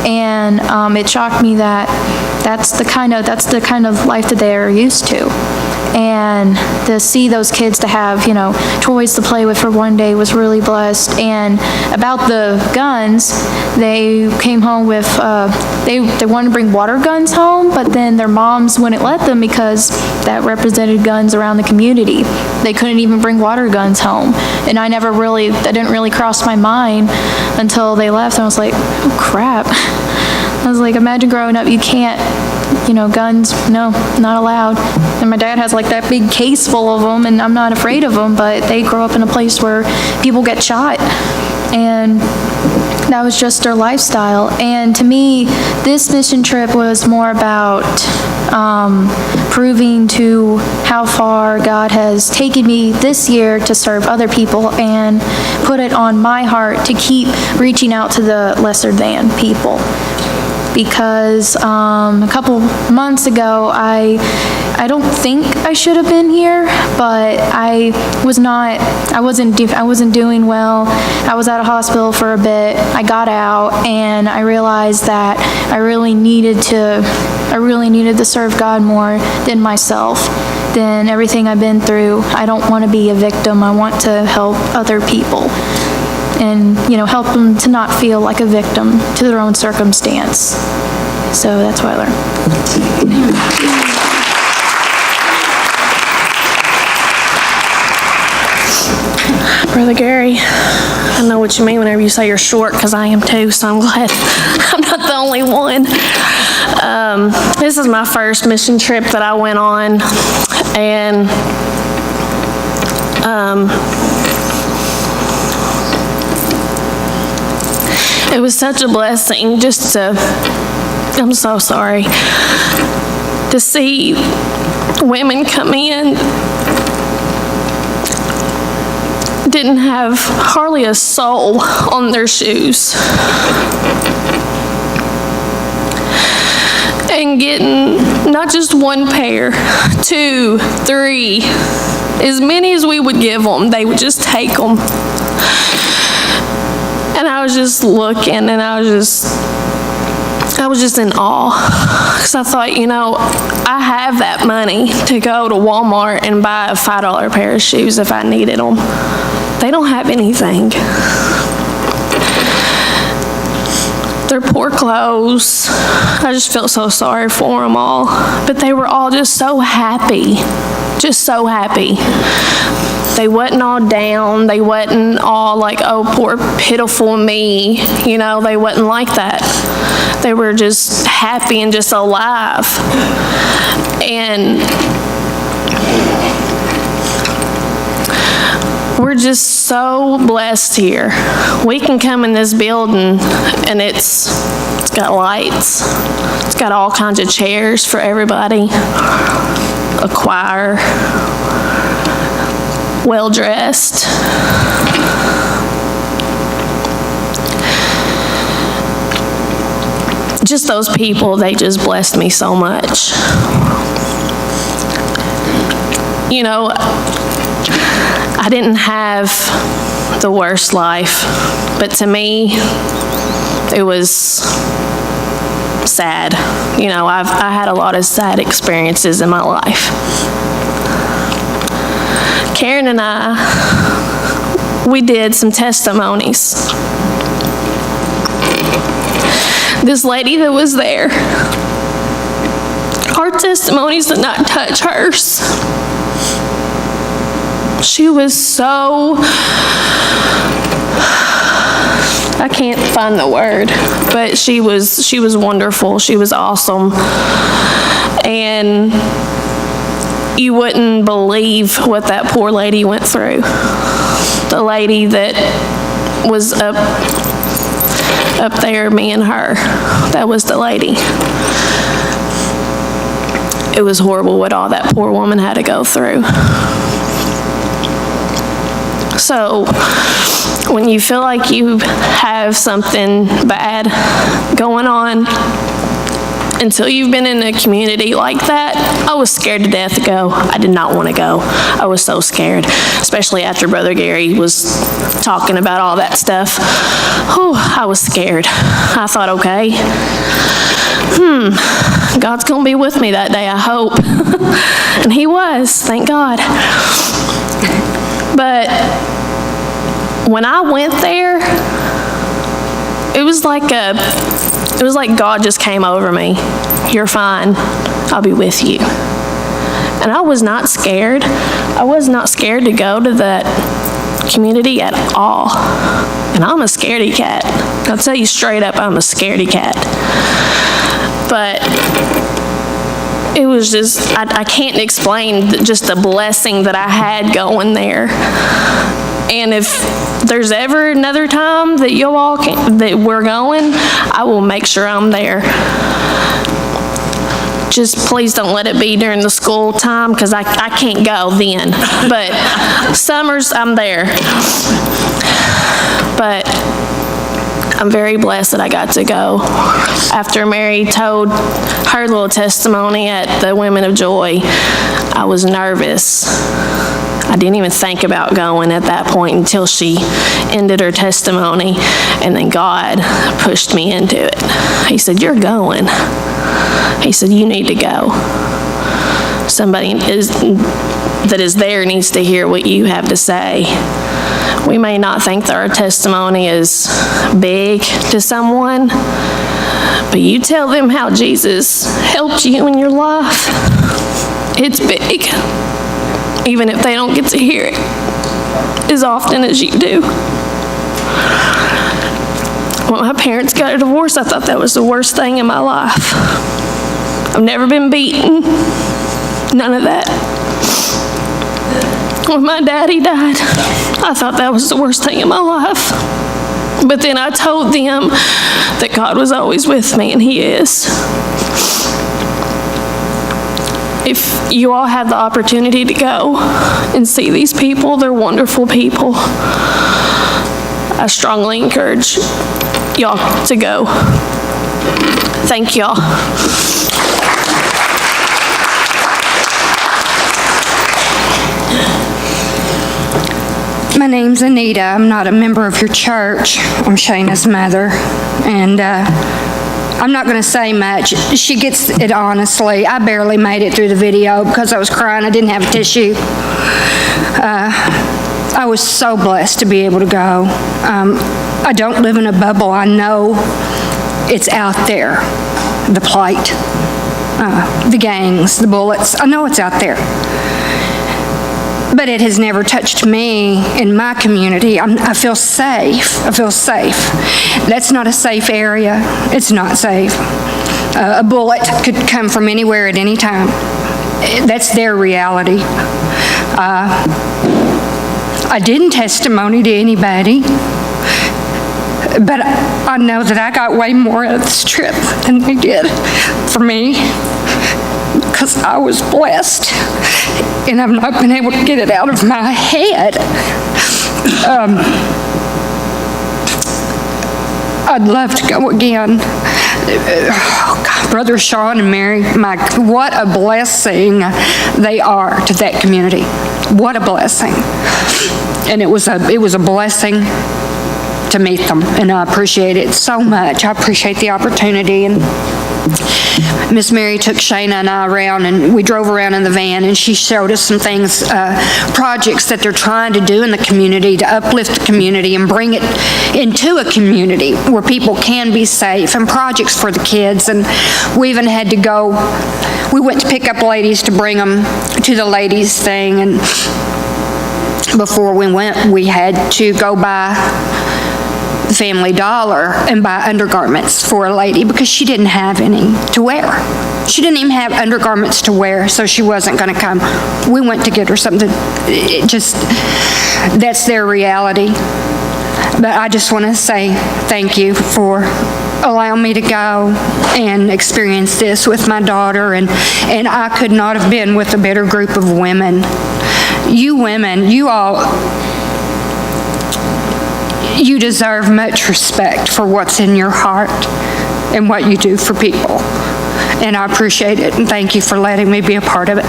And it shocked me that that's the kind of life that they're used to. And to see those kids to have, toys to play with for one day was really blessed. And about the guns, they came home with, they wanted to bring water guns home, but then their moms wouldn't let them because that represented guns around the community. They couldn't even bring water guns home. And that didn't really cross my mind until they left. And I was like, oh crap. I was like, imagine growing up, you can't, guns, no, not allowed. And my dad has like that big case full of them, and I'm not afraid of them, but they grow up in a place where people get shot. And that was just their lifestyle. And to me, this mission trip was more about proving to how far God has taken me this year to serve other people and put it on my heart to keep reaching out to the lesser than people. Because a couple months ago, I don't think I should have been here, but I wasn't doing well. I was at a hospital for a bit. I got out, and I realized that I really needed to serve God more than myself, than everything I've been through. I don't want to be a victim. I want to help other people. And, help them to not feel like a victim to their own circumstance. So that's what I learned. Brother Gary, I know what you mean whenever you say you're short, because I am too, so I'm glad I'm not the only one. This is my first mission trip that I went on, and it was such a blessing just to, I'm so sorry, to see women come in, didn't have hardly a sole on their shoes, and getting not just one pair, 2, 3, as many as we would give them, they would just take them. And I was just looking, and I was just in awe, because I thought, I have that money to go to Walmart and buy a $5 pair of shoes if I needed them. They don't have anything. Their poor clothes, I just felt so sorry for them all, but they were all just so happy, just so happy. They wasn't all down. They wasn't all like, oh, poor, pitiful me. They wasn't like that. They were just happy and just alive. And we're just so blessed here. We can come in this building, and it's got lights. It's got all kinds of chairs for everybody. A choir. Well-dressed. Just those people, they just blessed me so much. I didn't have the worst life, but to me, it was sad. You know, I had a lot of sad experiences in my life. Karen and I, we did some testimonies. This lady that was there, our testimonies did not touch hers. She was so, I can't find the word, but she was wonderful. She was awesome. And you wouldn't believe what that poor lady went through. The lady that was up there, me and her, that was the lady. It was horrible what all that poor woman had to go through. So when you feel like you have something bad going on, until you've been in a community like that, I was scared to death to go. I did not want to go. I was so scared, especially after Brother Gary was talking about all that stuff. Oh, I was scared. I thought, okay, God's going to be with me that day, I hope. And he was, thank God. But when I went there, it was like God just came over me. You're fine. I'll be with you. And I was not scared. I was not scared to go to that community at all. And I'm a scaredy cat. I'll tell you straight up, I'm a scaredy cat. But it was just, I can't explain just the blessing that I had going there. And if there's ever another time that you all that we're going, I will make sure I'm there. Just please don't let it be during the school time, because I can't go then. But summers, I'm there. But I'm very blessed that I got to go. After Mary told her little testimony at the Women of Joy, I was nervous. I didn't even think about going at that point until she ended her testimony, and then God pushed me into it. He said, you're going. He said, you need to go. Somebody that is there needs to hear what you have to say. We may not think that our testimony is big to someone, but you tell them how Jesus helped you in your life. It's big, even if they don't get to hear it as often as you do. When my parents got a divorce, I thought that was the worst thing in my life. I've never been beaten, none of that. When my daddy died, I thought that was the worst thing in my life. But then I told them that God was always with me, and He is. If you all have the opportunity to go and see these people, they're wonderful people. I strongly encourage y'all to go. Thank y'all. My name's Anita. I'm not a member of your church. I'm Shayna's mother. And I'm not going to say much. She gets it honestly. I barely made it through the video because I was crying. I didn't have a tissue. I was so blessed to be able to go. I don't live in a bubble. I know it's out there. The plight, the gangs, the bullets. I know it's out there. But it has never touched me in my community. I feel safe. I feel safe. That's not a safe area. It's not safe. A bullet could come from anywhere at any time. That's their reality. I didn't testimony to anybody, but I know that I got way more out of this trip than they did for me, because I was blessed, and I've not been able to get it out of my head. I'd love to go again. God, Brother Sean and Mary, what a blessing they are to that community. What a blessing. And it was a blessing to meet them, and I appreciate it so much. I appreciate the opportunity, and Miss Mary took Shayna and I around, and we drove around in the van, and she showed us some things, projects that they're trying to do in the community to uplift the community and bring it into a community where people can be safe, and projects for the kids. And we even had to go, we went to pick up ladies to bring them to the ladies thing, and before we went, we had to go by Family Dollar and buy undergarments for a lady because she didn't have any to wear. She didn't even have undergarments to wear, so she wasn't going to come. We went to get her something. It just, that's their reality. But I just want to say thank you for allowing me to go and experience this with my daughter, and I could not have been with a better group of women. You women, you all, you deserve much respect for what's in your heart and what you do for people. And I appreciate it, and thank you for letting me be a part of it.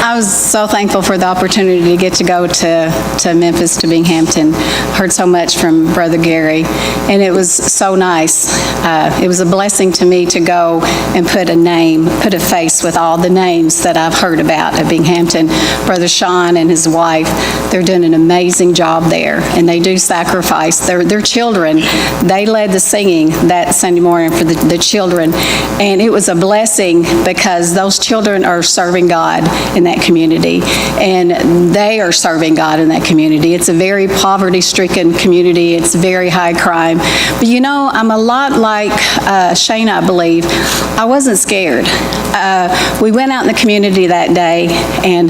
I was so thankful for the opportunity to get to go to Memphis, to Binghamton. Heard so much from Brother Gary, and it was so nice. It was a blessing to me to go and put a face with all the names that I've heard about at Binghamton. Brother Sean and his wife, they're doing an amazing job there, and they do sacrifice. Their children, they led the singing that Sunday morning for the children, and it was a blessing because those children are serving God in that community, and they are serving God in that community. It's a very poverty-stricken community. It's very high crime. But you know, I'm a lot like Shane, I believe. I wasn't scared. We went out in the community that day, and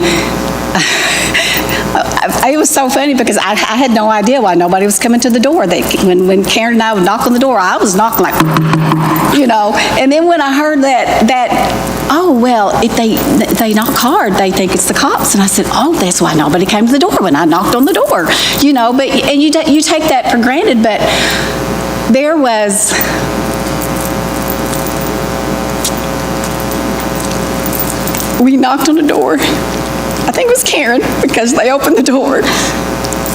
it was so funny because I had no idea why nobody was coming to the door. When Karen and I would knock on the door, I was knocking like, you know. And then when I heard that oh, well, if they knock hard, they think it's the cops. And I said, oh, that's why nobody came to the door when I knocked on the door, you know. But and you take that for granted, but there was. We knocked on the door. I think it was Karen, because they opened the door,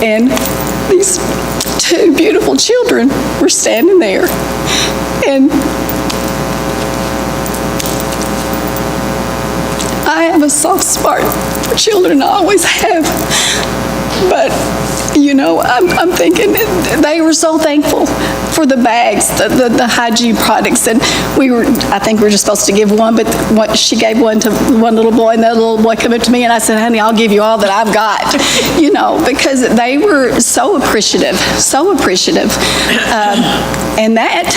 and these two beautiful children were standing there. And I have a soft spot for children, I always have. But, you know, I'm thinking they were so thankful for the bags, the hygiene products. And I think we were just supposed to give one, but she gave one to one little boy, and that little boy came up to me and I said, honey, I'll give you all that I've got, you know, because they were so appreciative, so appreciative. And that,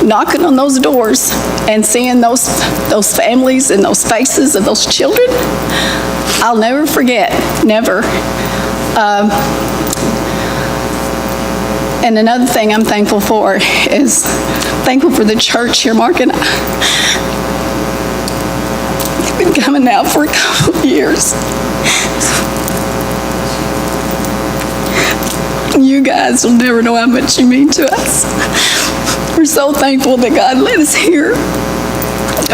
knocking on those doors and seeing those families and those faces of those children, I'll never forget, never. And another thing I'm thankful for is thankful for the church here, Mark and I. We've been coming now for a couple of years. You guys will never know how much you mean to us. We're so thankful that God led us here.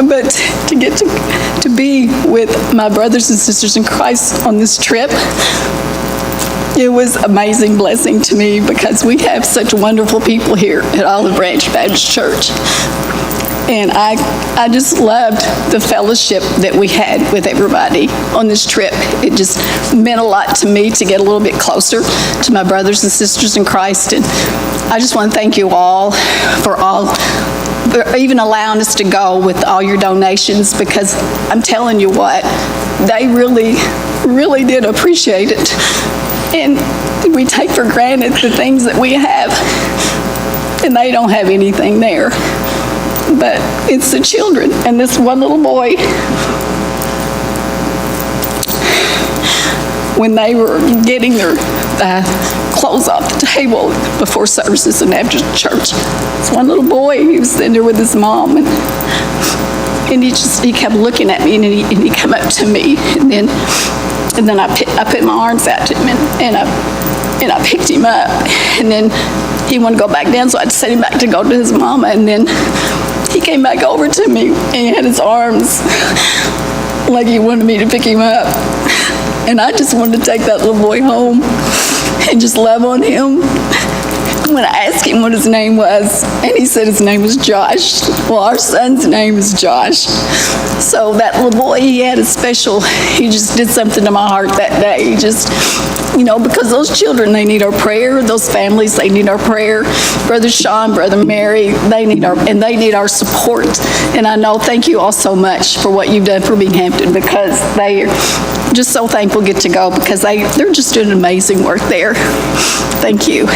But to get to be with my brothers and sisters in Christ on this trip, it was an amazing blessing to me because we have such wonderful people here at Olive Branch Baptist Church. And I just loved the fellowship that we had with everybody on this trip. It just meant a lot to me to get a little bit closer to my brothers and sisters in Christ. And I just want to thank you all for even allowing us to go with all your donations, because I'm telling you what, they really, really did appreciate it. And we take for granted the things that we have, and they don't have anything there. But it's the children, and this one little boy, when they were getting their clothes off the table before services and after church, this one little boy, he was sitting there with his mom, and he kept looking at me, and he came up to me, and then I put my arms out to him, and I picked him up, and then he wanted to go back down, so I had to send him back to go to his mama, and then he came back over to me, and he had his arms like he wanted me to pick him up. And I just wanted to take that little boy home and just love on him. When I asked him what his name was, and he said his name was Josh. Well, our son's name is Josh. So that little boy, he had a special, he just did something to my heart that day. He just, because those children, they need our prayer. Those families, they need our prayer. Brother Sean, Brother Mary, they need our support. And I know, thank you all so much for what you've done for Binghamton, because they are just so thankful to get to go, because they're just doing amazing work there. Thank you.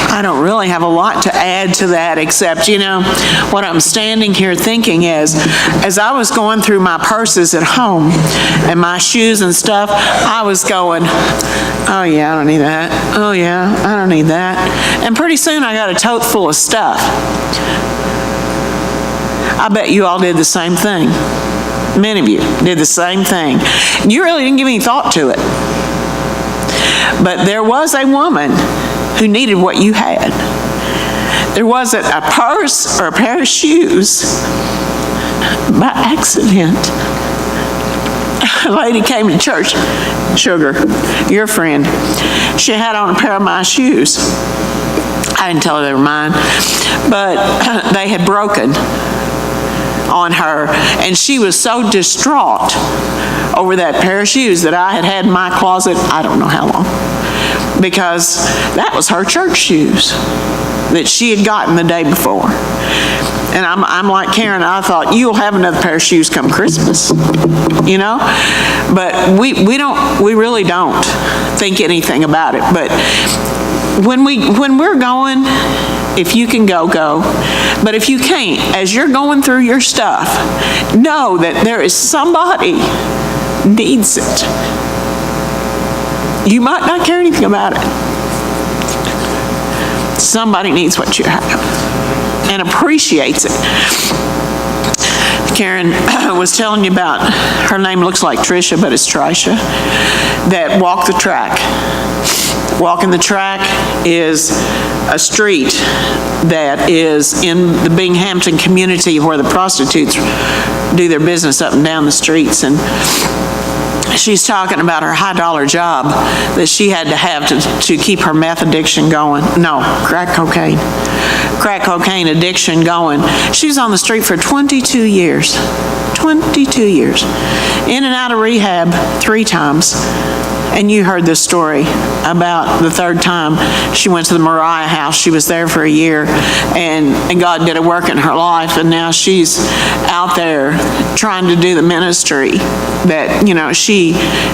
I don't really have a lot to add to that, except, what I'm standing here thinking is, as I was going through my purses at home and my shoes and stuff, I was going, oh yeah, I don't need that. Oh yeah, I don't need that. And pretty soon I got a tote full of stuff. I bet you all did the same thing. Many of you did the same thing. You really didn't give any thought to it. But there was a woman who needed what you had. There wasn't a purse or a pair of shoes. By accident, a lady came to church, Sugar, your friend. She had on a pair of my shoes. I didn't tell her they were mine, but they had broken on her, and she was so distraught over that pair of shoes that I had had in my closet, I don't know how long, because that was her church shoes that she had gotten the day before. And I'm like Karen, I thought, you'll have another pair of shoes come Christmas, But we really don't think anything about it. But when we're going, if you can go. But if you can't, as you're going through your stuff, know that there is somebody needs it. You might not care anything about it. Somebody needs what you have and appreciates it. Karen was telling you about, her name looks like Tricia, but it's Trisha, that walk the track. Walking the track is a street that is in the Binghamton community where the prostitutes do their business up and down the streets. And she's talking about her high-dollar job that she had to have to keep her meth addiction going. No, crack cocaine addiction going. She was on the street for 22 years. 22 years. In and out of rehab 3 times. And you heard this story about the 3rd time she went to the Mariah house. She was there for a year, and God did a work in her life, and now she's out there trying to do the ministry that, she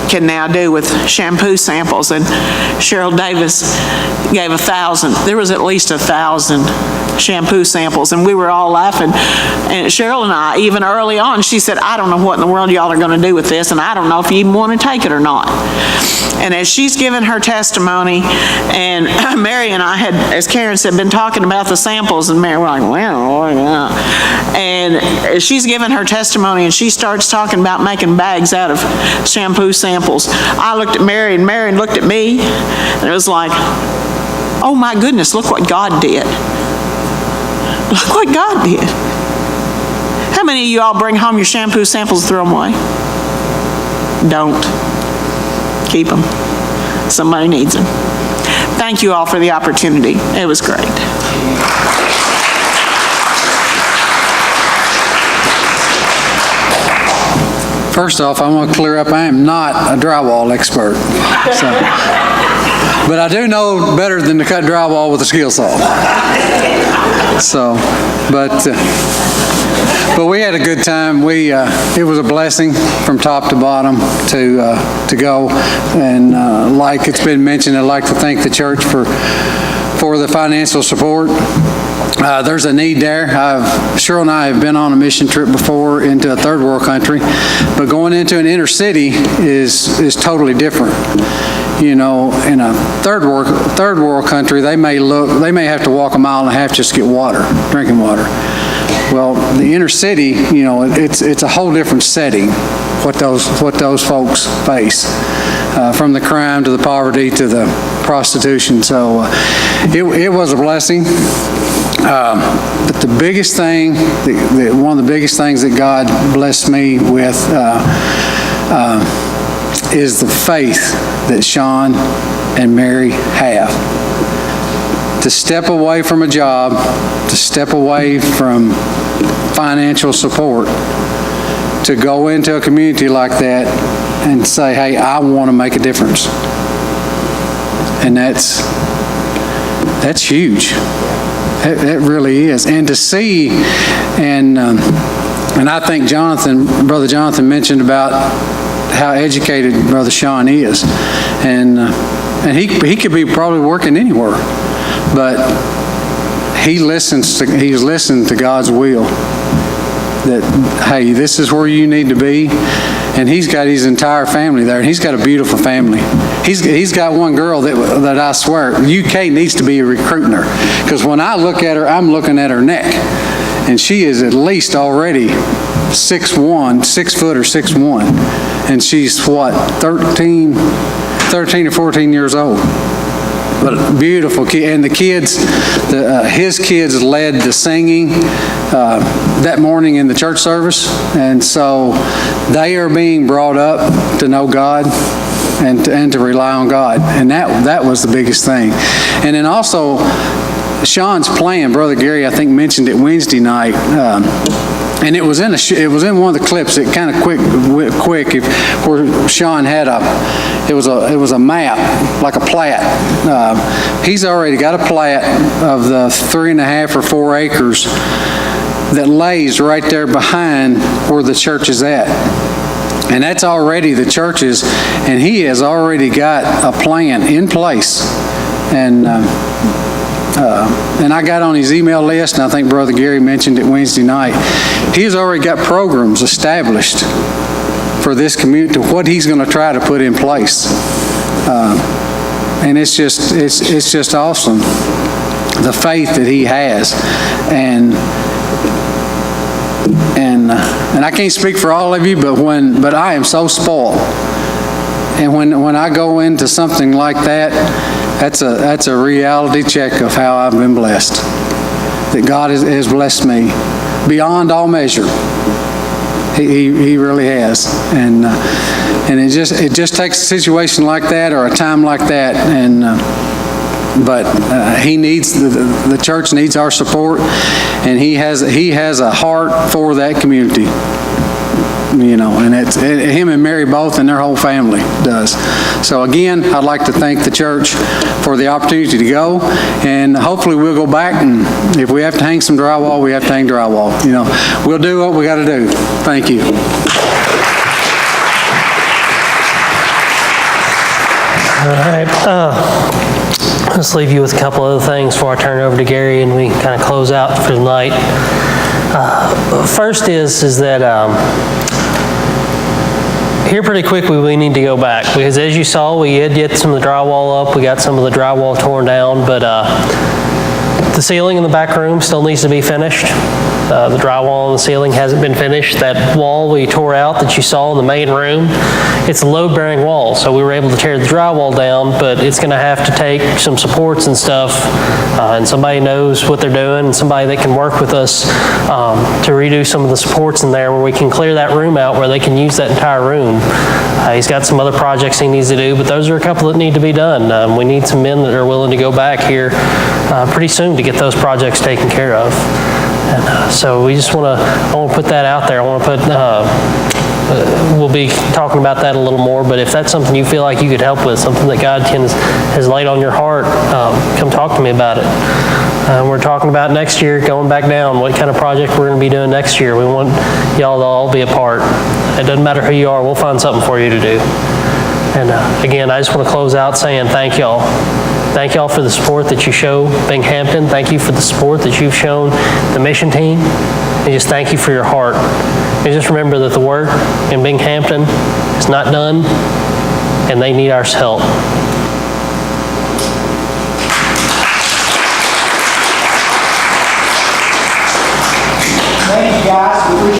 can now do with shampoo samples. And Cheryl Davis gave 1,000. There was at least 1,000 shampoo samples, and we were all laughing. And Cheryl and I, even early on, she said, I don't know what in the world y'all are going to do with this, and I don't know if you even want to take it or not. And as she's given her testimony, and Mary and I had, as Karen said, been talking about the samples, and Mary, we're like, well, yeah. And as she's given her testimony, and she starts talking about making bags out of shampoo samples, I looked at Mary, and Mary looked at me, and it was like, oh my goodness, look what God did. Look what God did. How many of you all bring home your shampoo samples and throw them away? Don't. Keep them. Somebody needs them. Thank you all for the opportunity. It was great. First off, I want to clear up, I am not a drywall expert. But I do know better than to cut drywall with a skill saw. But we had a good time. It was a blessing from top to bottom to go. And like it's been mentioned, I'd like to thank the church for the financial support. There's a need there. Cheryl and I have been on a mission trip before into a third world country, but going into an inner city is totally different. In a third world country, they may have to walk 1.5 miles just to get water, drinking water. Well, the inner city, it's a whole different setting. What those folks face, from the crime to the poverty to the prostitution. So it was a blessing. But the biggest thing, one of the biggest things that God blessed me with is the faith that Sean and Mary have. To step away from a job, to step away from financial support, to go into a community like that and say, hey, I want to make a difference. And that's huge. It really is. And to see, and I think Brother Jonathan mentioned about how educated Brother Sean is. And he could be probably working anywhere, but he's listening to God's will. That, hey, this is where you need to be. And he's got his entire family there. And he's got a beautiful family. He's got one girl that I swear, UK needs to be recruiting her. Because when I look at her, I'm looking at her neck. And she is at least already 6'1", 6 foot or 6'1". And she's what, 13 or 14 years old. But a beautiful kid. And the kids, his kids led the singing that morning in the church service. And so they are being brought up to know God and to rely on God. And that was the biggest thing. And then also, Sean's plan, Brother Gary, I think, mentioned it Wednesday night. And it was in one of the clips. It kind of went quick. Where Sean had it was a map, like a plat. He's already got a plat of the 3.5 or 4 acres that lays right there behind where the church is at. And that's already the church's, and he has already got a plan in place. And I got on his email list, and I think Brother Gary mentioned it Wednesday night. He's already got programs established for this community, what he's going to try to put in place. And it's just awesome, the faith that he has. And I can't speak for all of you, but I am so spoiled. And when I go into something like that, that's a reality check of how I've been blessed. That God has blessed me beyond all measure. He really has. And it just takes a situation like that or a time like that, but he needs the church needs our support, and he has a heart for that community. And it's him and Mary both, and their whole family does. So again, I'd like to thank the church for the opportunity to go, and hopefully we'll go back, and if we have to hang some drywall, we have to hang drywall. We'll do what we got to do. Thank you. All right. Let's leave you with a couple other things before I turn it over to Gary and we kind of close out for the night. First is that here pretty quickly we need to go back, because as you saw, we did get some of the drywall up. We got some of the drywall torn down, but the ceiling in the back room still needs to be finished. The drywall on the ceiling hasn't been finished. That wall we tore out that you saw in the main room, it's a load-bearing wall, so we were able to tear the drywall down, but it's going to have to take some supports and stuff, and somebody knows what they're doing, and somebody that can work with us to redo some of the supports in there where we can clear that room out where they can use that entire room. He's got some other projects he needs to do, but those are a couple that need to be done. We need some men that are willing to go back here pretty soon to get those projects taken care of. And so we just want to put that out there. I want to put, we'll be talking about that a little more, but if that's something you feel like you could help with, something that God has laid on your heart, come talk to me about it. We're talking about next year going back down, what kind of project we're going to be doing next year. We want y'all to all be a part. It doesn't matter who you are, we'll find something for you to do. And again, I just want to close out saying thank y'all. Thank y'all for the support that you show Binghamton. Thank you for the support that you've shown the mission team. And just thank you for your heart. And just remember that the work in Binghamton is not done, and they need our help.